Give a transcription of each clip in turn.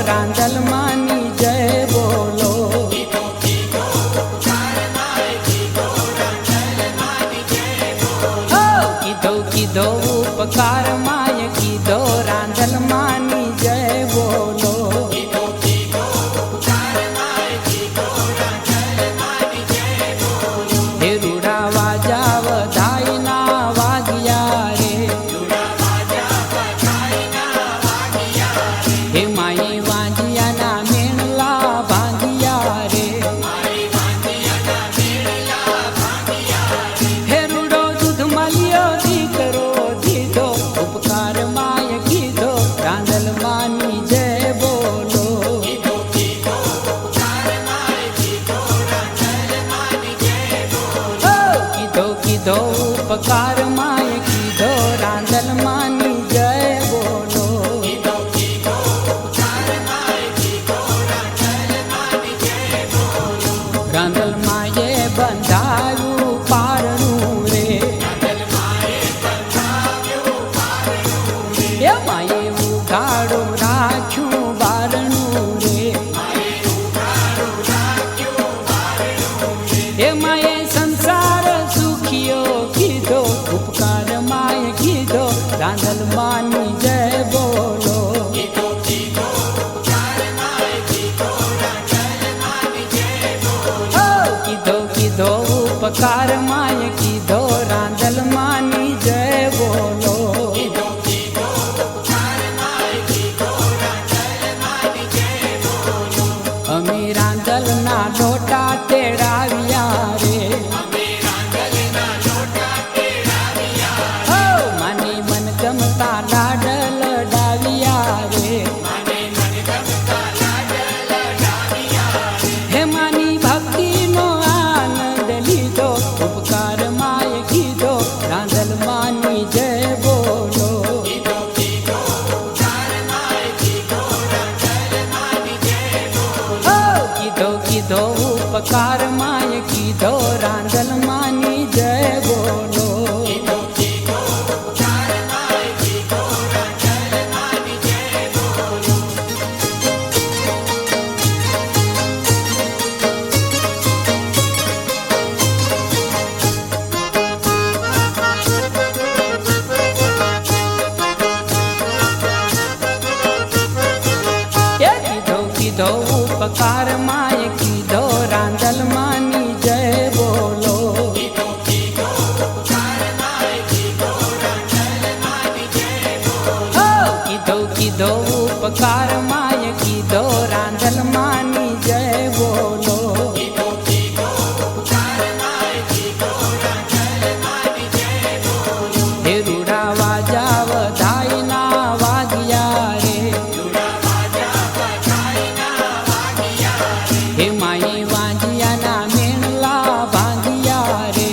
રાંદલ માની જય બોલો. કીધો ઉપકાર માય કીધો રાંદલ માની જય બોલો. હે રૂડા વાજા વધાઈના વાગ્યા રે. હે માઈ વાંજિયાના મેણલા ભાંગ્યા રે. હે રૂડો દૂધ મળ્યો દીકરો દીધો ઉપકાર માય કીધો રાંદલ માની જય બોલો. કીધો ઉપકાર માય કીધો રાંદલ માની જય બોલો. રાંદલ માએ બંધાયું પારણું રે. એ માએ ઉઘાડું રાખ્યું બારણું રે. એ માએ સંસાર સુખિયો કીધો ઉપકાર માય કીધો રાંદલ માની જય બોલો. કીધો ઉપકાર માય કીધો રાંદલ માની જય બોલો. અમે રાંદલ ના લોટા તેડાવ્યા રે. માની મન ગમતા લાડ લડાવ્યા રે. હે માની ભક્તિનો આનંદ લીધો ઉપકાર માય કીધો રાંદલ માની જય બોલો. કીધો ઉપકાર માય કીધો રાંદલ માની જય બોલો. કીધો ઉપકાર માય કીધો રાંદલ માની જય બોલો. કીધો ઉપકાર માય કીધો રાંદલ માની જય બોલો. હે રૂડા વાજા વધાઈના વાગ્યા રે. હે માઈ વાંજિયાના મેણલા ભાંગ્યા રે.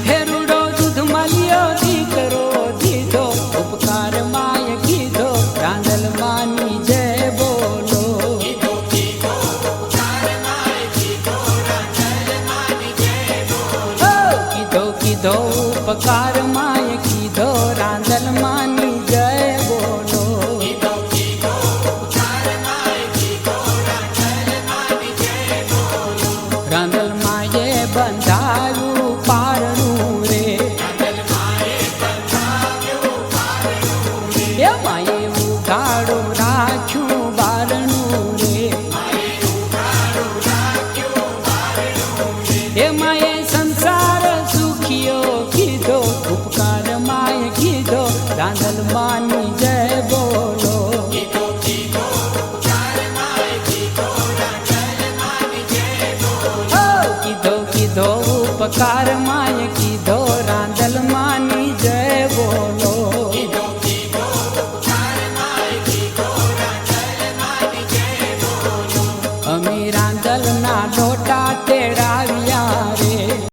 હે રૂડો દૂધ મળ્યો દીકરો દીધો ઉપકાર માય કીધો રાંદલ માની જય બોલો. કીધો ઉપકાર માય કીધો રાંદલ માની જય બોલો. રાંદલ માએ બંધાયું પારણું રે. એ માએ ઉઘાડું રાખ્યું બારણું રે. એ માએ સંસાર સુખિયો કીધો ઉપકાર માય કીધો રાંદલ માની જય બોલો. કીધો ઉપકાર માય